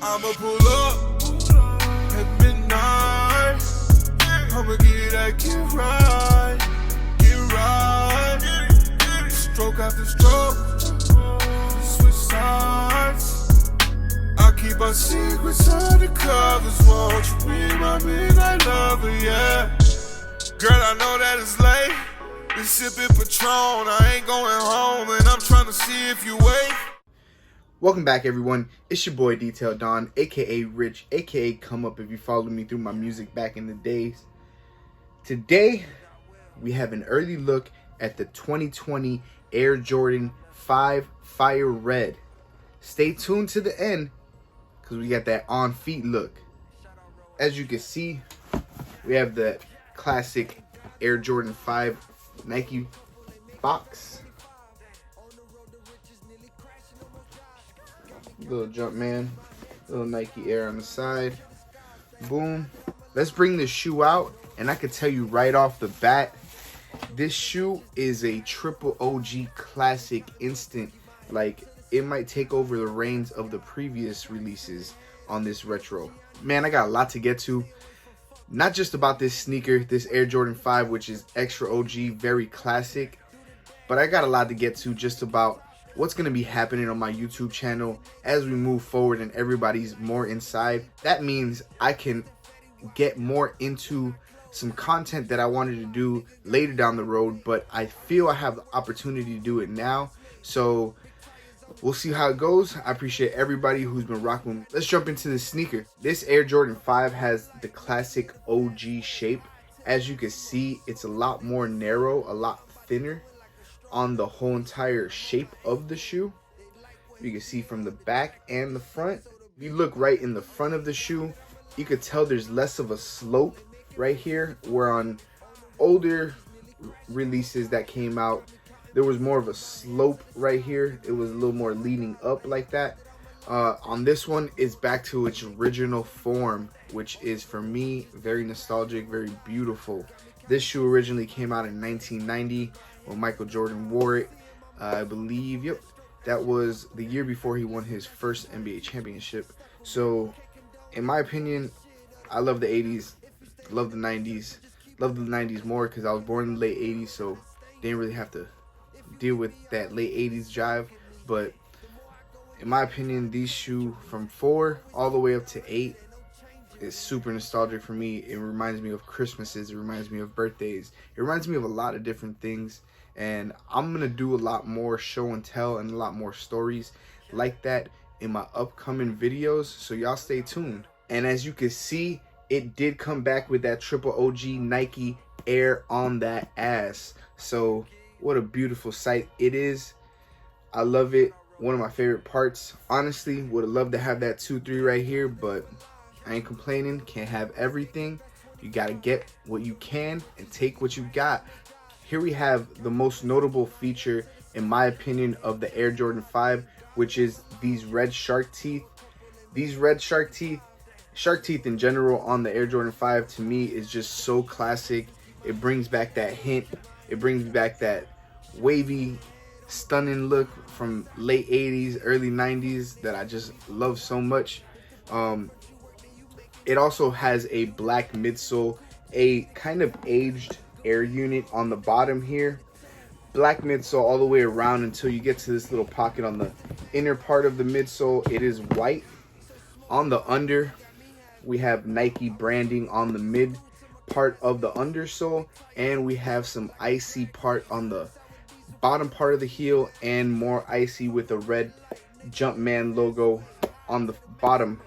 I'ma pull up at midnight. I'ma get that get right. Stroke after stroke, switch sides. I keep our secrets under covers. Won't you be my midnight lover, yeah? Girl, I know that it's late. Been sipping Patron, I ain't going home, and I'm trying to see if you wait. Welcome back, everyone. It's your boy Detail Don, aka Rich, aka Come Up if you followed me through my music back in the days. Today, we have an early look at the 2020 Air Jordan 5 Fire Red. Stay tuned to the end, because we got that on feet look. As you can see, we have the classic Air Jordan 5 Nike box. Little Jumpman, little Nike Air on the side. Boom. Let's bring this shoe out, and I can tell you right off the bat, this shoe is a triple OG classic instant. Like, it might take over the reins of the previous releases on this retro. Man, I got a lot to get to. Not just about this sneaker, this Air Jordan 5, which is extra OG, very classic, but I got a lot to get to just about what's going to be happening on my YouTube channel as we move forward and everybody's more inside. That means I can get more into some content that I wanted to do later down the road, but I feel I have the opportunity to do it now. So we'll see how it goes. I appreciate everybody who's been rocking with me. Let's jump into the sneaker. This Air Jordan 5 has the classic OG shape. As you can see, it's a lot more narrow, a lot thinner on the whole entire shape of the shoe. You can see from the back and the front. If you look right in the front of the shoe, you could tell there's less of a slope right here, where on older releases that came out, there was more of a slope right here. It was a little more leaning up like that. On this one, it's back to its original form, which is, for me, very nostalgic, very beautiful. This shoe originally came out in 1990 when Michael Jordan wore it. I believe, yep, that was the year before he won his first NBA championship. So, in my opinion, I love the 80s, love the 90s, love the 90s more because I was born in the late 80s, so didn't really have to deal with that late 80s jive. But in my opinion, these shoes from 4 all the way up to 8 is super nostalgic for me. It reminds me of Christmases, it reminds me of birthdays, it reminds me of a lot of different things, and I'm gonna do a lot more show and tell and a lot more stories like that in my upcoming videos, so y'all stay tuned. And as you can see, it did come back with that triple OG Nike Air on that ass. So what a beautiful sight it is. I love it. One of my favorite parts. Honestly, would have loved to have that 2-3 right here, but I ain't complaining. Can't have everything. You gotta get what you can and take what you got. Here we have the most notable feature, in my opinion, of the Air Jordan 5, which is these red shark teeth. These red shark teeth in general on the Air Jordan 5, to me, is just so classic. It brings back that hint. It brings back that wavy, stunning look from late 80s, early 90s that I just love so much. It also has a black midsole, a kind of aged air unit on the bottom here. Black midsole all the way around until you get to this little pocket on the inner part of the midsole. It is white. On the under, we have Nike branding on the mid part of the undersole, and we have some icy part on the bottom part of the heel, and more icy with a red Jumpman logo on the bottom.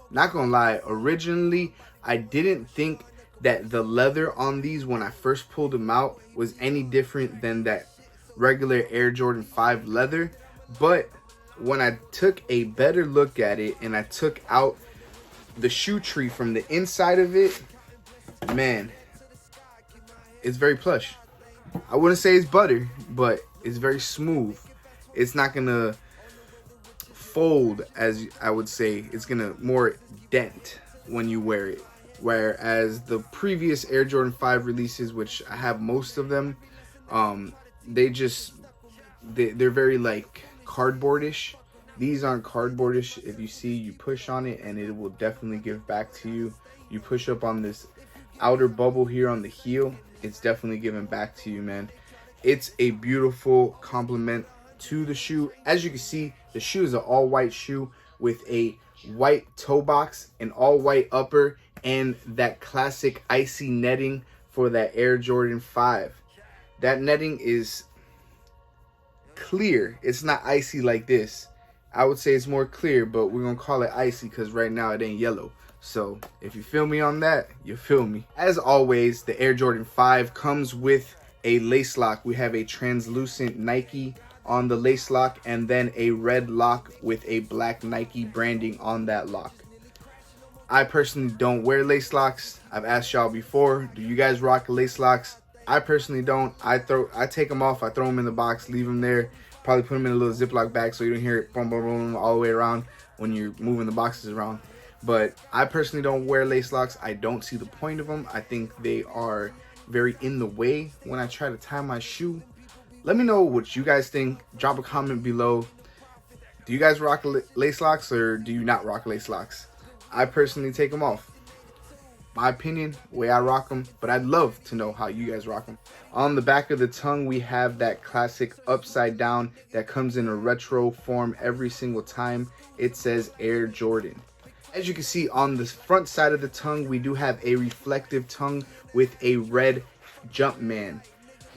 Not gonna lie, originally I didn't think that the leather on these, when I first pulled them out, was any different than that regular Air Jordan 5 leather. But when I took a better look at it and I took out the shoe tree from the inside of it, man, it's very plush. I wouldn't say it's butter, but it's very smooth. It's not gonna fold, as I would say. It's gonna more dent when you wear it. Whereas the previous Air Jordan 5 releases, which I have most of them, they're very like cardboardish. These aren't cardboardish. If you see, you push on it and it will definitely give back to you. You push up on this outer bubble here on the heel, it's definitely giving back to you, man. It's a beautiful compliment to the shoe. As you can see, the shoe is an all white shoe with a white toe box, an all white upper, and that classic icy netting for that Air Jordan 5. That netting is clear. It's not icy like this. I would say it's more clear, but we're gonna call it icy because right now it ain't yellow. So if you feel me on that, you feel me. As always, the Air Jordan 5 comes with a lace lock. We have a translucent Nike on the lace lock and then a red lock with a black Nike branding on that lock. I personally don't wear lace locks. I've asked y'all before, do you guys rock lace locks? I personally don't. I take them off, I throw them in the box, leave them there. Probably put them in a little Ziploc bag so you don't hear it boom, boom, boom all the way around when you're moving the boxes around. But I personally don't wear lace locks. I don't see the point of them. I think they are very in the way when I try to tie my shoe. Let me know what you guys think. Drop a comment below. Do you guys rock lace locks or do you not rock lace locks? I personally take them off. My opinion, way I rock them, but I'd love to know how you guys rock them. On the back of the tongue, we have that classic upside down that comes in a retro form every single time. It says Air Jordan. As you can see on the front side of the tongue, we do have a reflective tongue with a red Jumpman.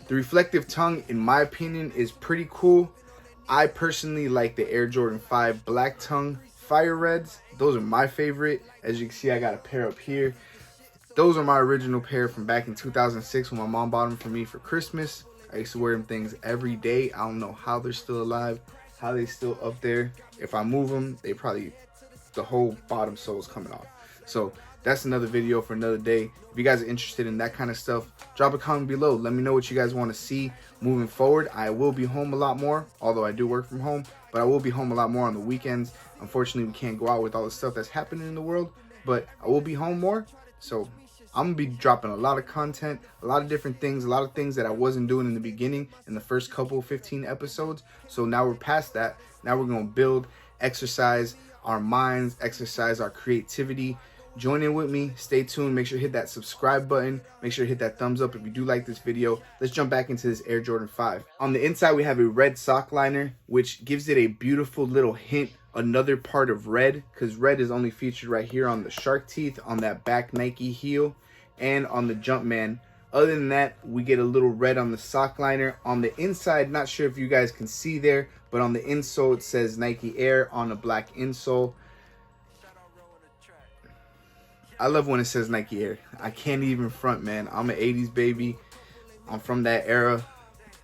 The reflective tongue, in my opinion, is pretty cool. I personally like the Air Jordan 5 black tongue fire reds. Those are my favorite. As you can see, I got a pair up here. Those are my original pair from back in 2006 when my mom bought them for me for Christmas. I used to wear them things every day. I don't know how they're still alive, how they still up there. If I move them, they probably, the whole bottom sole's coming off. So that's another video for another day. If you guys are interested in that kind of stuff, drop a comment below. Let me know what you guys want to see moving forward. I will be home a lot more, although I do work from home, but I will be home a lot more on the weekends. Unfortunately, we can't go out with all the stuff that's happening in the world, but I will be home more. So I'm gonna be dropping a lot of content, a lot of different things, a lot of things that I wasn't doing in the beginning in the first couple 15 episodes. So now we're past that. Now we're gonna build, exercise our minds, exercise our creativity. Join in with me, stay tuned, make sure to hit that subscribe button, make sure to hit that thumbs up if you do like this video. Let's jump back into this Air Jordan 5. On the inside, we have a red sock liner, which gives it a beautiful little hint, another part of red, because red is only featured right here on the shark teeth, on that back Nike heel, and on the Jumpman. Other than that, we get a little red on the sock liner. On the inside, not sure if you guys can see there, but on the insole, it says Nike Air on a black insole. I love when it says Nike Air. I can't even front, man. I'm an 80s baby. I'm from that era.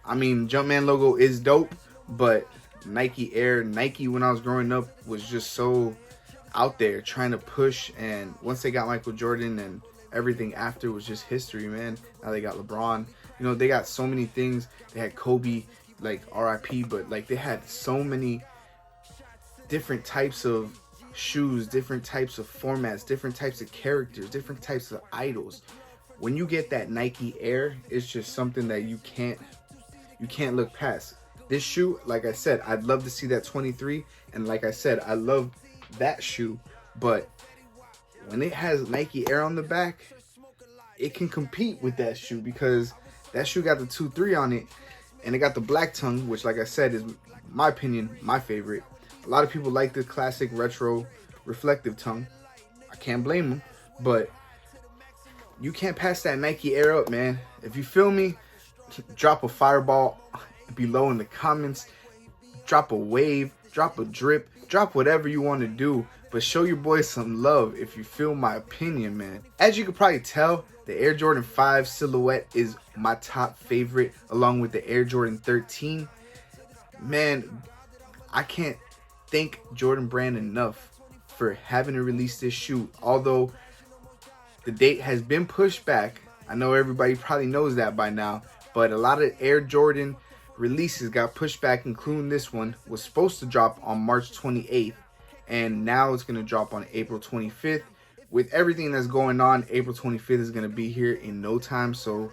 I mean, Jumpman logo is dope, but Nike Air, Nike when I was growing up was just so out there trying to push. And once they got Michael Jordan and everything after was just history, man. Now they got LeBron. You know, they got so many things. They had Kobe, like RIP, but like they had so many different types of shoes, different types of formats, different types of characters, different types of idols. When you get that Nike Air, it's just something that you can't look past. This shoe, like I said, I'd love to see that 23, and like I said, I love that shoe, but when it has Nike Air on the back, it can compete with that shoe because that shoe got the 2-3 on it, and it got the black tongue, which like I said is, my opinion, my favorite. A lot of people like the classic retro reflective tongue. I can't blame them, but you can't pass that Nike Air up, man. If you feel me, drop a fireball below in the comments, drop a wave, drop a drip, drop whatever you want to do, but show your boy some love if you feel my opinion, man. As you can probably tell, the Air Jordan 5 silhouette is my top favorite, along with the Air Jordan 13. Man, I can't thank Jordan Brand enough for having to release this shoe. Although the date has been pushed back, I know everybody probably knows that by now, but a lot of Air Jordan releases got pushed back, including this one. Was supposed to drop on March 28th, and now it's going to drop on April 25th. With everything that's going on, April 25th is going to be here in no time, so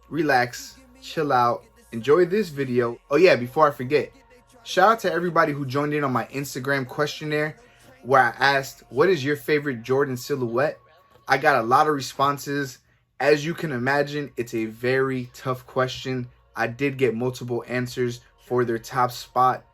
relax, chill out, enjoy this video. Oh yeah, before I forget, Shout out to everybody who joined in on my Instagram questionnaire where I asked, what is your favorite Jordan silhouette? I got a lot of responses. As you can imagine, it's a very tough question. I did get multiple answers for their top spot.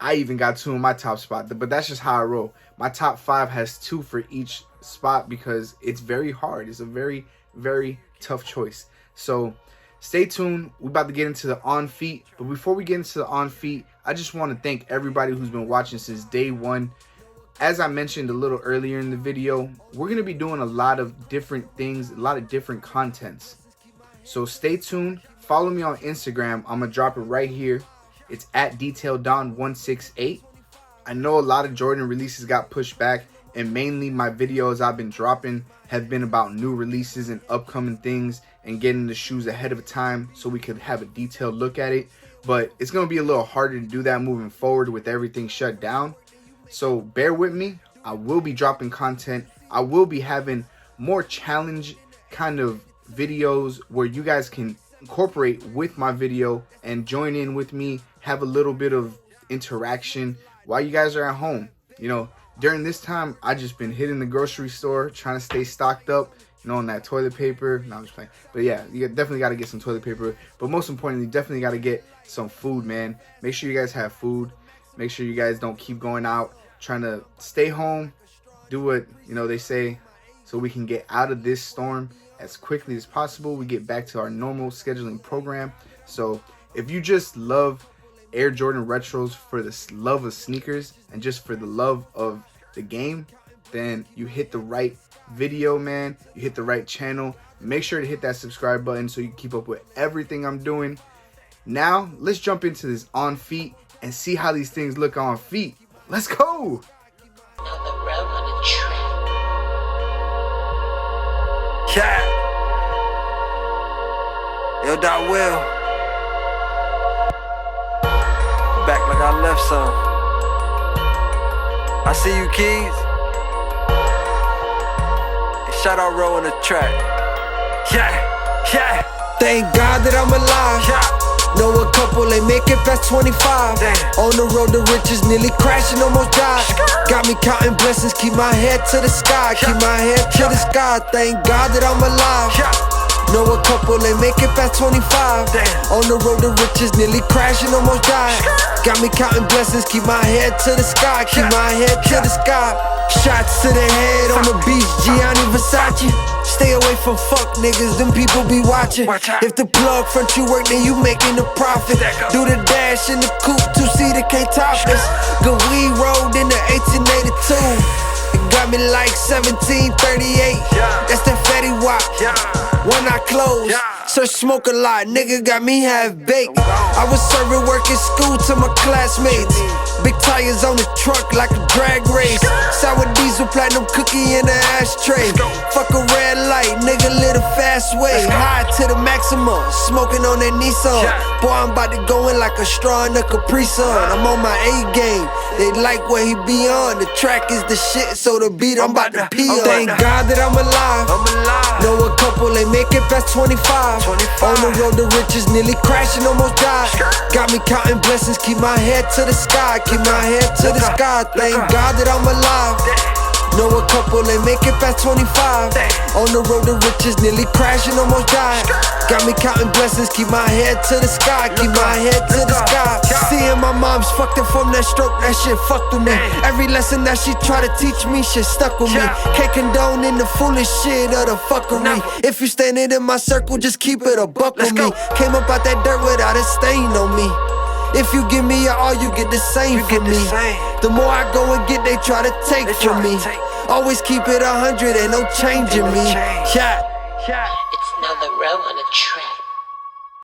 I even got 2 in my top spot, but that's just how I roll. My top 5 has 2 for each spot because it's very hard. It's a very, very tough choice. So stay tuned. We're about to get into the on feet. But before we get into the on feet, I just want to thank everybody who's been watching since day one. As I mentioned a little earlier in the video, we're going to be doing a lot of different things, a lot of different contents. So stay tuned. Follow me on Instagram. I'm going to drop it right here. It's at DetailDon168. I know a lot of Jordan releases got pushed back, and mainly my videos I've been dropping have been about new releases and upcoming things and getting the shoes ahead of time so we could have a detailed look at it. But it's going to be a little harder to do that moving forward with everything shut down. So bear with me. I will be dropping content. I will be having more challenge kind of videos where you guys can incorporate with my video and join in with me, have a little bit of interaction while you guys are at home. You know, during this time, I just been hitting the grocery store, trying to stay stocked up, you know, on that toilet paper. No, I'm just playing. But yeah, you definitely got to get some toilet paper. But most importantly, definitely got to get some food, man. Make sure you guys have food. Make sure you guys don't keep going out, trying to stay home, do what, you know, they say, so we can get out of this storm as quickly as possible. We get back to our normal scheduling program. So if you just love Air Jordan Retros for the love of sneakers and just for the love of the game, then you hit the right video, man. You hit the right channel. Make sure to hit that subscribe button so you can keep up with everything I'm doing. Now, let's jump into this on feet and see how these things look on feet. Let's go! Yeah. Yo, Dot Will. Back like I left some. I see you, Keys. And shout out Row on the track. Yeah, yeah. Thank God that I'm alive. Yeah. Know a couple ain't make it past 25. Damn. On the road to riches, nearly crashing, almost died. Got me counting blessings, keep my head to the sky. Keep my head to the sky. Thank God that I'm alive. Yeah. Know a couple ain't make it past 25. Damn. On the road to riches, nearly crashing, almost died. Got me counting blessings, keep my head to the sky. Keep my head to the sky. Shots to the head on the beach, Gianni Versace. Stay away from fuck niggas, them people be watching. If the plug front you work, then you making a profit. Do the dash in the coupe, 2-seater, can't top this. Good weed rolled in the 1882. It got me like 1738. That's that fatty wop. When I close, search smoke a lot, nigga got me half baked. I was serving work in school to my classmates. Big tires on the truck like a drag race. Sour diesel, platinum cookie in the ashtray. Fuck a red light, nigga lit a fast way. High to the maximum, smoking on that Nissan. Boy, I'm about to go in like a straw in a Capri Sun. I'm on my A game, they like what he be on. The track is the shit, so the beat I'm about to pee on. Thank God that I'm alive. Know a couple ain't make it past 25. On the road to riches, nearly crashing, almost died. Got me counting blessings, keep my head to the sky. Keep my head to the sky. Thank God that I'm alive. Know a couple ain't make it past 25. On the road to riches, nearly crashing, almost died. Got me counting blessings, keep my head to the sky. Keep my head to the sky. Seeing my mom's fucked up from that stroke, that shit fucked with me. Every lesson that she try to teach me, shit stuck with me. Can't condone in the foolish shit or the fuckery. If you standing in my circle, just keep it a buck with me. Came up out that dirt without a stain on me. If you give me your all, you get the same from me. The more I go and get, they try to take from me. Always keep it 100, ain't no changing me. Yeah. It's another row on a track.